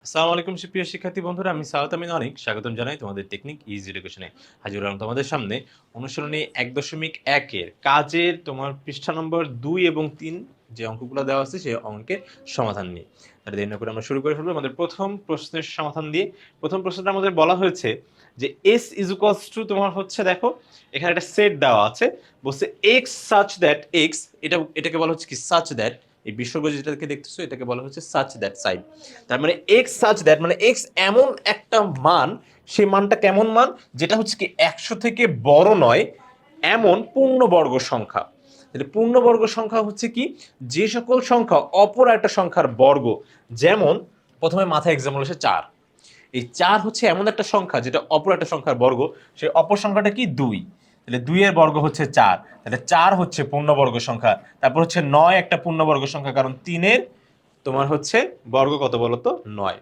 আসসালামু আলাইকুম সুপ্রিয় শিক্ষার্থী বন্ধুরা, আমি সাউথ আমিন অনেক স্বাগতম জানাই তোমাদের টেকনিক ইজি এডুকেশনে। হাজির হলাম তোমাদের সামনে অনুসরণী ১.১ এর কাজের তোমার পৃষ্ঠা নম্বর ২ এবং ৩ যে অঙ্কগুলো দেওয়া আছে সেই অঙ্কের সমাধান নিয়ে। তাহলে দেরি না করে আমরা শুরু করে ফেলবো আমাদের প্রথম প্রশ্নের সমাধান দিয়ে। প্রথম প্রশ্নটা আমাদের বলা হয়েছে যে s ইজ ইকুয়ালস টু তোমার হচ্ছে দেখো এখানে একটা সেট দেওয়া আছে, বলছে x such that x, এটাকে বলা হচ্ছে কি such that, এই বিসর্গ যেটাকে দেখতেছো এটাকে বলা হচ্ছে such that সাইড। তার মানে x such that মানে x এমন একটা মান, সেই মানটা কেমন মান, যেটা হচ্ছে কি ১০০ থেকে বড় নয় এমন পূর্ণবর্গ সংখ্যা। তাহলে পূর্ণবর্গ সংখ্যা হচ্ছে কি, যে সকল সংখ্যা অপর একটা সংখ্যার বর্গ। যেমন প্রথমে মাথায় এক্সাম্পল হচ্ছে ৪। এই ৪ হচ্ছে এমন একটা সংখ্যা যেটা অপর একটা সংখ্যার বর্গ, সেই অপর সংখ্যাটা কি ২। তাহলে ২ এর বর্গ হচ্ছে ৪, তাহলে ৪ হচ্ছে পূর্ণবর্গ সংখ্যা। তারপর হচ্ছে ৯ একটা পূর্ণবর্গ সংখ্যা, কারণ ৩ এর তোমার হচ্ছে বর্গ কত বলতো ৯।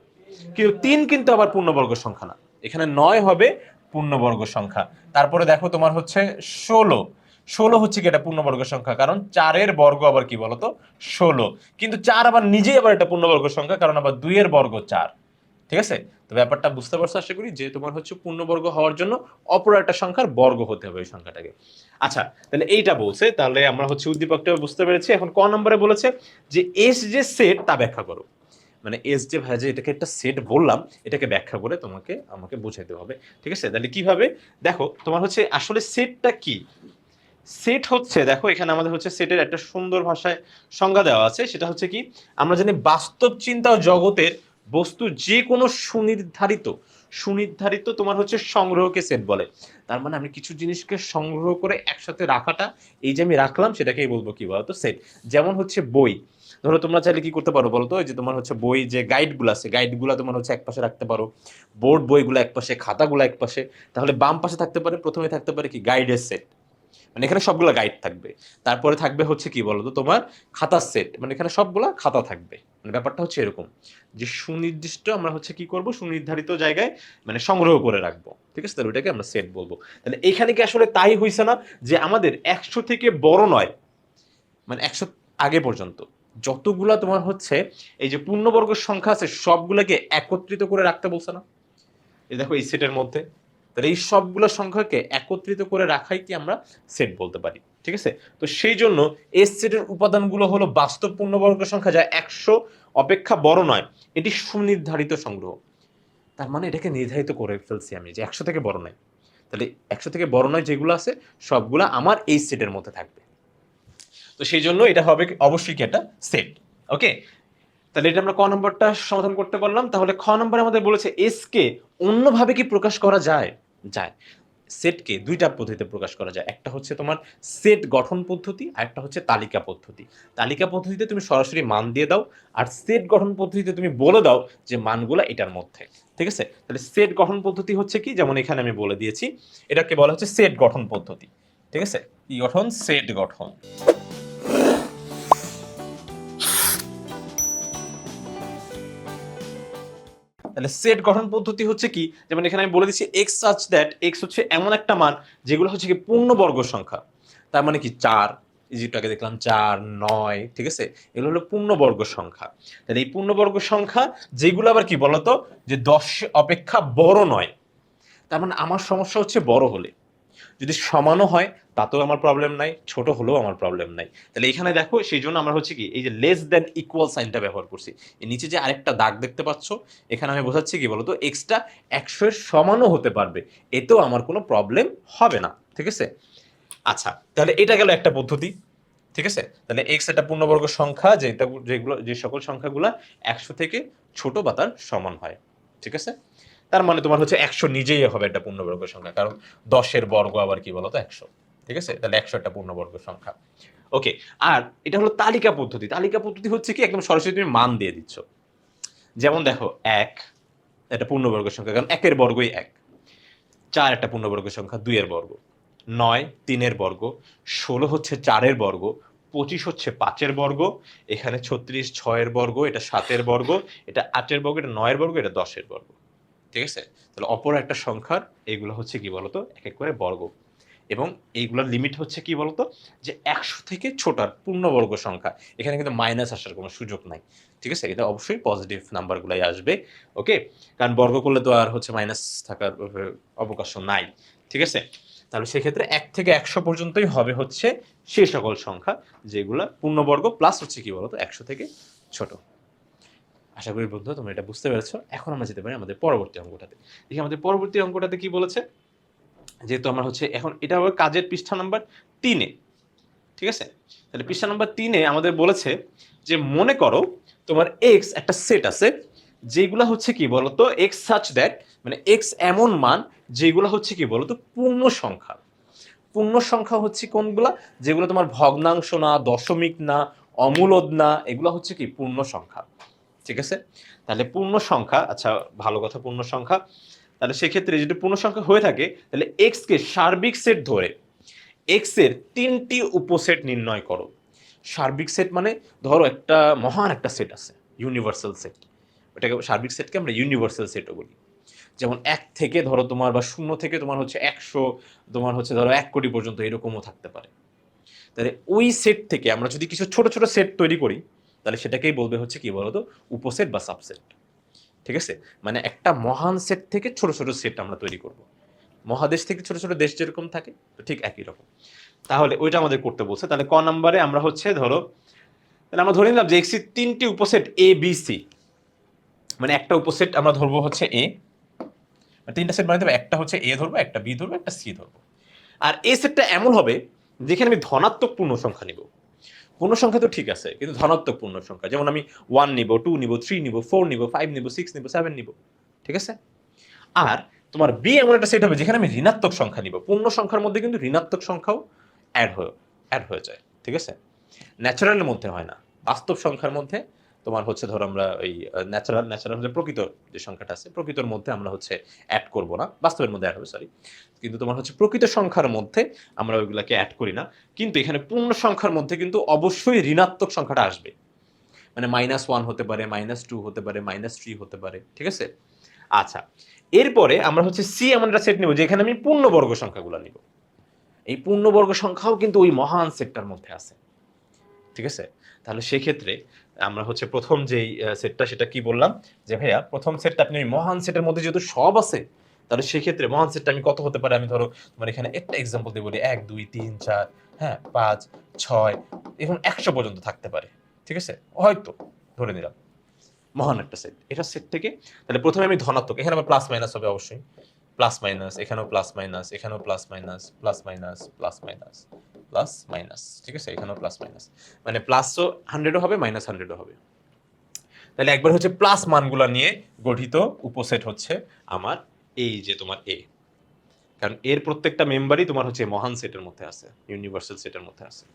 কিন্তু ৩ কিন্তু আবার পূর্ণবর্গ সংখ্যা না, এখানে ৯ হবে পূর্ণবর্গ সংখ্যা। তারপরে দেখো তোমার হচ্ছে ১৬, ১৬ হচ্ছে কি এটা পূর্ণবর্গ সংখ্যা, কারণ ৪ এর বর্গ আবার কি বলতো ১৬। কিন্তু ৪ আবার নিজেই আবার একটা পূর্ণবর্গ সংখ্যা, কারণ আবার ২ এর বর্গ ৪। ঠিক আছে, তো ব্যাপারটা বুঝতে পারছো আশা করি, যে তোমার হচ্ছে পূর্ণবর্গ হওয়ার জন্য অপর একটা সংখ্যার বর্গ হতে হবে এই সংখ্যাটাকে। আচ্ছা, তাহলে এইটা বলছে, তাহলে আমরা হচ্ছে উদ্দীপকটা বুঝতে পেরেছি। এখন ক নম্বরে বলেছে যে এস যে সেট তা ব্যাখ্যা করো। মানে এস যে ভাই যে এটাকে একটা সেট বললাম, এটাকে ব্যাখ্যা করে আমাকে বোঝাইতে হবে। ঠিক আছে, তাহলে কিভাবে, দেখো তোমার হচ্ছে আসলে সেটটা কি। সেট হচ্ছে, দেখো এখানে আমাদের হচ্ছে সেটের একটা সুন্দর ভাষায় সংজ্ঞা দেওয়া আছে, সেটা হচ্ছে কি, আমরা জানি বাস্তব চিন্তা ও জগতের বস্তু যে কোনো সুনির্ধারিত সুনির্ধারিত তোমার হচ্ছে সংগ্রহকে সেট বলে। তার মানে আমি কিছু জিনিসকে সংগ্রহ করে একসাথে রাখাটা, এই যে আমি রাখলাম সেটাকেই বলবো কি বলতো সেট। যেমন হচ্ছে বই, ধরো তোমরা চাইলে কি করতে পারো বলতো, যে তোমার হচ্ছে বই যে গাইডগুলো আছে, গাইডগুলো তোমার হচ্ছে এক পাশে রাখতে পারো, বোর্ড বইগুলো এক পাশে, খাতাগুলো এক পাশে। তাহলে বাম পাশে থাকতে পারে, প্রথমে থাকতে পারে কি গাইডের সেট, মানে এখানে সবগুলা গাইড থাকবে। তারপরে থাকবে হচ্ছে কি বলতো তোমার খাতার সেট, মানে এখানে সবগুলা খাতা থাকবে। মানে ব্যাপারটা হচ্ছে এরকম, যে সুনির্দিষ্ট আমরা হচ্ছে কি করব, সুনির্ধারিত জায়গায় মানে সংগ্রহ করে রাখবো। ঠিক আছে, তাহলে ওইটাকে আমরা সেট বলবো। তাহলে এখানে কি আসলে তাই হইছে না, যে আমাদের ১০০ থেকে বড় নয়, মানে ১০০ আগে পর্যন্ত যতগুলা তোমার হচ্ছে এই যে পূর্ণবর্গ সংখ্যা আছে সবগুলাকে একত্রিত করে রাখতে বলছে না। এই দেখো এই সেটের মধ্যে, তাহলে এই সবগুলো সংখ্যাকে একত্রিত করে রাখাই কি আমরা সেট বলতে পারি। ঠিক আছে, তো সেই জন্য এস সেটের উপাদানগুলো হলো বাস্তব পূর্ণবর্গ সংখ্যা যা ১০০ অপেক্ষা বড় নয়, এটি সুনির্ধারিত সংগ্রহ। তার মানে এটাকে নির্ধারিত করে ফেলছি আমি যে ১০০ থেকে বড় নয়। তাহলে ১০০ থেকে বড় নয় যেগুলো আছে সবগুলা আমার এই সেটের মধ্যে থাকবে। তো সেই জন্য এটা হবে অবশ্যই কি একটা সেট। ওকে, তাহলে এটা আমরা ক নম্বরটা সমাধান করতে পারলাম। তাহলে খ নম্বরে আমাদের বলেছে এস কে অন্যভাবে কি প্রকাশ করা যায়। যায়, সেটকে দুইটা পদ্ধতিতে প্রকাশ করা যায়, একটা হচ্ছে তোমার সেট গঠন পদ্ধতি, আর একটা হচ্ছে তালিকা পদ্ধতি। তালিকা পদ্ধতিতে তুমি সরাসরি মান দিয়ে দাও, আর সেট গঠন পদ্ধতিতে তুমি বলে দাও যে মানগুলো এটার মধ্যে। ঠিক আছে, তাহলে সেট গঠন পদ্ধতি হচ্ছে কি, যেমন এখানে আমি বলে দিয়েছি, এটাকে বলা হচ্ছে সেট গঠন পদ্ধতি। ঠিক আছে, কি গঠন, সেট গঠন। তাহলে সেট গঠন পদ্ধতি হচ্ছে কি, যেমন এখানে আমি বলে দিচ্ছি এক্স সাচ দ্যাট, এক্স হচ্ছে এমন একটা মান যেগুলো হচ্ছে কি পূর্ণবর্গ সংখ্যা। তার মানে কি ৪, ইজিটাকে দেখলাম ৪, ৯, ঠিক আছে, এগুলো হলো পূর্ণবর্গ সংখ্যা। তাহলে এই পূর্ণবর্গ সংখ্যা যেগুলো আবার কি বলতো, যে ১০ অপেক্ষা বড় নয়। তার মানে আমার সমস্যা হচ্ছে বড় হলে, যদি সমানও হয় তাতেও আমার প্রবলেম নাই, ছোট হলেও আমার প্রবলেম নাই। তাহলে এখানে দেখো সেই জন্য আমরা হচ্ছে কি এই যে লেস দ্যান ইকুয়াল সাইনটা ব্যবহার করছি। এর নিচে যে আরেকটা দাগ দেখতে পাচ্ছ, এখানে আমি বোঝাচ্ছি কি বলতো, এক্সটা ১০০ এর সমানও হতে পারবে, এতেও আমার কোনো প্রবলেম হবে না। ঠিক আছে, আচ্ছা তাহলে এটা গেল একটা পদ্ধতি। ঠিক আছে, তাহলে এক্স একটা পূর্ণবর্গ সংখ্যা, যেগুলো যে সকল সংখ্যাগুলা ১০০ থেকে ছোট বা তার সমান হয়। ঠিক আছে, তার মানে তোমার হচ্ছে ১০০ নিজেই হবে একটা পূর্ণবর্গ সংখ্যা, কারণ ১০ এর বর্গ আবার কি বলতো ১০০। ঠিক আছে, তাহলে ১০০ একটা পূর্ণবর্গ সংখ্যা। ওকে, আর এটা হলো তালিকা পদ্ধতি। তালিকা পদ্ধতি হচ্ছে কি, একদম সরাসরি তুমি মান দিয়ে দিচ্ছ। যেমন দেখো ১ একটা পূর্ণবর্গ সংখ্যা, কারণ ১ এর বর্গই ১। ৪ একটা পূর্ণবর্গ সংখ্যা, ২ এর বর্গ। ৯ ৩ এর বর্গ। ১৬ হচ্ছে ৪ এর বর্গ। ২৫ হচ্ছে ৫ এর বর্গ। এখানে ৩৬ ৬ এর বর্গ, এটা ৭ এর বর্গ, এটা ৮ এর বর্গ, এটা ৯ এর বর্গ, এটা ১০ এর বর্গ। ঠিক আছে, তাহলে অপর একটা সংখ্যার এইগুলো হচ্ছে কি বলতো এক এক করে বর্গ। এবং এইগুলোর লিমিট হচ্ছে কি বলতো, যে 100 থেকে ছোট আর পূর্ণবর্গ সংখ্যা, এখানে কিন্তু মাইনাস আসার কোনো সুযোগ নাই। ঠিক আছে, এটা অবশ্যই পজিটিভ নাম্বারগুলাই আসবে। ওকে, কারণ বর্গ করলে তো আর হচ্ছে মাইনাস থাকার অবকাশ নাই। ঠিক আছে, তাহলে সেক্ষেত্রে 1 থেকে 100 পর্যন্তই হবে হচ্ছে সে সকল সংখ্যা যেগুলো পূর্ণবর্গ প্লাস হচ্ছে কি বলতো 100 থেকে ছোট। আশা করি বন্ধু তোমরা এটা বুঝতে পেরেছো। এখন আমরা যেতে পারি আমাদের পরবর্তী অঙ্কটাতে। দেখি আমাদের পরবর্তী অঙ্কটাতে কি বলেছে, যেহেতু আমার হচ্ছে এখন এটা হবে কাজের পৃষ্ঠা নাম্বার 3-এ। ঠিক আছে, তাহলে পৃষ্ঠা নাম্বার 3-এ আমাদের বলেছে যে মনে করো তোমার এক্স একটা সেট আছে, যেগুলো হচ্ছে কি বলতো এক্স সাচ দ্যাট, মানে এক্স এমন মান যেগুলো হচ্ছে কি বলতো পূর্ণ সংখ্যা। পূর্ণ সংখ্যা হচ্ছে কোনগুলা, যেগুলো তোমার ভগ্নাংশ না, দশমিক না, অমূলদ না, এগুলো হচ্ছে কি পূর্ণ সংখ্যা। ঠিক আছে, তাহলে পূর্ণ সংখ্যা, আচ্ছা ভালো কথা, পূর্ণ সংখ্যা। তাহলে সেক্ষেত্রে যদি পূর্ণ সংখ্যা হয়ে থাকে তাহলে এক্স কে সার্বিক সেট ধরে এক্স এর 3টি উপসেট নির্ণয় করো। সার্বিক সেট মানে ধরো একটা মহান একটা সেট আছে, ইউনিভার্সাল সেট, ওটাকে সার্বিক সেটকে আমরা ইউনিভার্সাল সেটও বলি। যেমন 1 থেকে ধরো তোমার বা 0 থেকে তোমার হচ্ছে 100, তোমার হচ্ছে ধরো 1 কোটি পর্যন্ত এরকমও থাকতে পারে। তাহলে ওই সেট থেকে আমরা যদি কিছু ছোট ছোট সেট তৈরি করি তাহলে সেটাকেই বলবে হচ্ছে কি বলতো উপসেট বা সাবসেট। ঠিক আছে, মানে একটা মহান সেট থেকে ছোট ছোট সেট আমরা তৈরি করব। মহাদেশ থেকে ছোট ছোট দেশ যেরকম থাকে তো ঠিক একই রকম। তাহলে ওইটা আমাদের করতে বলছে। তাহলে ক নম্বরে আমরা হচ্ছে ধরো, তাহলে আমরা ধরে নিলাম যে এক্স এর 3টি উপসেট এ বি সি, মানে একটা উপসেট আমরা ধরবো হচ্ছে এ, 3টা সেট বানাতে হবে, একটা হচ্ছে এ ধরবো, একটা বি ধরবো, একটা সি ধরবো। আর এ সেটটা এমন হবে যেখানে আমি ধনাত্মক পূর্ণ সংখ্যা নিব। পূর্ণ সংখ্যা তো ঠিক আছে, কিন্তু ধনাত্মক পূর্ণ সংখ্যা, যেমন আমি 1 নিব, 2 নিব, 3 নিব, 4 নিব, 5 নিব, 6 নিব, 7 নিব। ঠিক আছে, আর তোমার বি এমন একটা সেট হবে যেখানে আমি ঋণাত্মক সংখ্যা নিব। পূর্ণ সংখ্যার মধ্যে কিন্তু ঋণাত্মক সংখ্যাও অ্যাড হয়ে যায়। ঠিক আছে, ন্যাচারালের মধ্যে হয় না, বাস্তব সংখ্যার মধ্যে তোমার হচ্ছে ধরো আমরা ওই ন্যাচারাল হচ্ছে প্রকৃত যে সংখ্যাটা আছে প্রকৃতর মধ্যে আমরা হচ্ছে অ্যাড করব না, বাস্তবের মধ্যে অ্যাড হবে সরি, কিন্তু তোমার হচ্ছে প্রকৃত সংখ্যার মধ্যে আমরা ওইগুলাকে অ্যাড করি না। কিন্তু এখানে পূর্ণ সংখ্যার মধ্যে কিন্তু অবশ্যই ঋণাত্মক সংখ্যাটা আসবে, মানে -1 হতে পারে, -2 হতে পারে, -3 হতে পারে। ঠিক আছে, আচ্ছা এরপরে আমরা হচ্ছে সি এমন একটা সেট নিব যেখানে আমি পূর্ণবর্গ সংখ্যাগুলো নিব। এই পূর্ণবর্গ সংখ্যাও কিন্তু ওই মহান সেটটার মধ্যে আছে। ঠিক আছে, তাহলে সেক্ষেত্রে আমরা হচ্ছে প্রথম যেই সেটটা সেটা কি বললাম, যে ভাইয়া প্রথম সেটটা আপনি ওই মহান সেটের মধ্যে যেহেতু সব আছে, তাহলে সেক্ষেত্রে মহান সেটটা আমি কত হতে পারে, আমি ধরো তোমার এখানে একটা এক্সাম্পল দিয়ে বলি, 1 2 3 4, হ্যাঁ 5 6 এখন 100 পর্যন্ত থাকতে পারে। ঠিক আছে, হয়তো ধরে নিলাম মহান একটা সেট, এটা সেট থেকে তাহলে প্রথমে আমি ধনাত্মক, এখানে আমার প্লাস মাইনাস হবে অবশ্যই, প্লাস মাইনাস, এখানেও প্লাস মাইনাস, এখানেও plus minus, plus minus, plus minus, plus minus. ঠিক আছে, এখানেও প্লাস মাইনাস, মানে প্লাসও 100ও হবে, -100ও হবে। তাহলে একবার হচ্ছে প্লাস মানগুলো নিয়ে গঠিত উপসেট হচ্ছে আমার এই যে তোমার এ, কারণ এর প্রত্যেকটা মেম্বারই তোমার হচ্ছে মহান সেটের মধ্যে আছে, ইউনিভার্সাল সেটের মধ্যে আছে।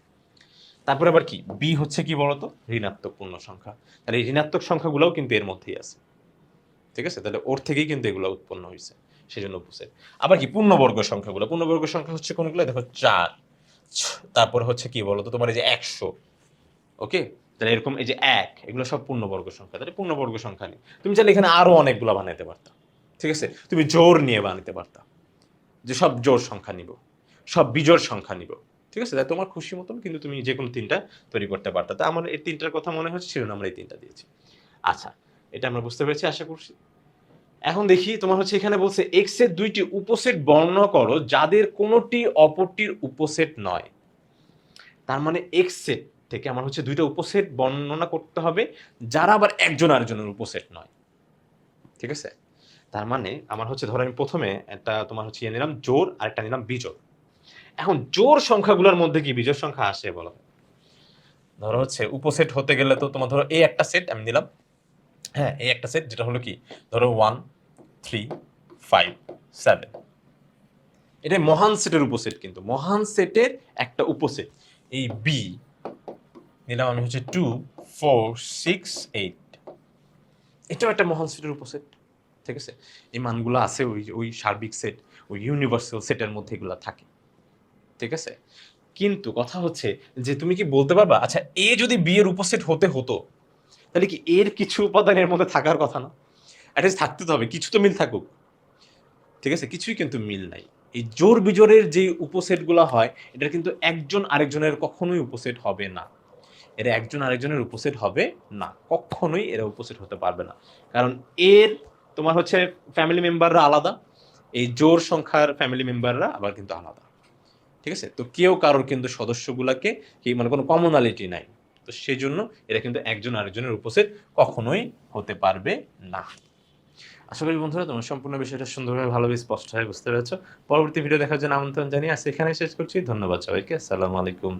তারপরে আবার কি বি হচ্ছে কি বলতো ঋণাত্মক পূর্ণ সংখ্যা, তাহলে এই ঋণাত্মক সংখ্যাগুলোও কিন্তু এর মধ্যেই আছে। ঠিক আছে, তাহলে ওর থেকেই কিন্তু এগুলো উৎপন্ন হয়েছে, সেই জন্য উপসেট। আবার কি পূর্ণবর্গ সংখ্যাগুলো, পূর্ণবর্গ সংখ্যা হচ্ছে কোনগুলো, দেখো 4, তারপরে হচ্ছে কি বলতো তোমার এই যে 100। ওকে, তাহলে এরকম এই যে 1, এগুলো সব পূর্ণবর্গ সংখ্যা। তাহলে পূর্ণবর্গ সংখ্যা নেই, তুমি চাইলে এখানে আরো অনেকগুলো বানাইতে পারতা। ঠিক আছে, তুমি জোর নিয়ে বানাতে পারতা, যে সব জোর সংখ্যা নিব, সব বিজোড় সংখ্যা নিব। ঠিক আছে, তাই তোমার খুশি মতন কিন্তু তুমি যে কোনো 3টা তৈরি করতে পারতা। তা আমার এই 3টার কথা মনে হচ্ছে, সেজন্য আমরা এই 3টা দিয়েছি। আচ্ছা, এটা আমরা বুঝতে পেরেছি আশা করছি। এখন দেখি তোমার হচ্ছে এখানে বলছে এক্স এর 2টি উপসেট বর্ণনা করো যাদের কোনোটি অপরটির উপসেট নয়। তার মানে এক্স সেট থেকে আমার হচ্ছে 2টা উপসেট বর্ণনা করতে হবে যারা আবার একজন আরেকজনের উপসেট নয়। ঠিক আছে, তার মানে আমার হচ্ছে ধরো আমি প্রথমে একটা তোমার হচ্ছে নিলাম জোড় আর একটা নিলাম বিজোড়। এখন জোড় সংখ্যাগুলোর মধ্যে কি বিজোড় সংখ্যা আসে বলো? ধরো হচ্ছে উপসেট হতে গেলে তো তোমার ধরো এই একটা সেট আমি নিলাম, হ্যাঁ এই একটা সেট যেটা হলো কি ধরো 1 3 5 7, এটা মহান সেটের উপসেট, কিন্তু মহান সেটের একটা উপসেট। এই বি নিলাম আমি হচ্ছে 2 4 6 8, এটাও একটা মহান সেটের উপসেট। ঠিক আছে, এই মানগুলো আছে ওই ওই সার্বিক সেট, ওই ইউনিভার্সাল সেটের মধ্যে এগুলো থাকে। ঠিক আছে, কিন্তু কথা হচ্ছে যে তুমি কি বলতে পারবা, আচ্ছা এ যদি বি এর উপসেট হতে হতো তাহলে কি এর কিছু উপাদান এর মধ্যে থাকার কথা না? অ্যাটলিস্ট থাকতে তো হবে, কিছু তো মিল থাকুক। ঠিক আছে, কিছুই কিন্তু মিল নাই। এই জোর বিজোড়ের যে উপসেটগুলো হয় এটা কিন্তু একজন আরেকজনের কখনোই উপসেট হবে না। এরা একজন আরেকজনের উপসেট হবে না, কখনোই এরা উপসেট হতে পারবে না। কারণ এর তোমার হচ্ছে ফ্যামিলি মেম্বাররা আলাদা, এই জোর সংখ্যার ফ্যামিলি মেম্বাররা আবার কিন্তু আলাদা। ঠিক আছে? তো কেউ কারোর কিন্তু সদস্যগুলাকে কি মানে কোনো কমনালিটি নাই। তো সেজন্য এরা কিন্তু একজন আরেকজনের উপসেট কখনোই হতে পারবে না। আশা করি বন্ধুরা তোমরা সম্পূর্ণ বিষয়টা সুন্দরভাবে ভালোভাবে স্পষ্টভাবে বুঝতে পেরেছ। পরবর্তী ভিডিও দেখার জন্য আমন্ত্রণ জানিয়ে আজকে এখানেই শেষ করছি। ধন্যবাদ সবাইকে। আসসালামু আলাইকুম।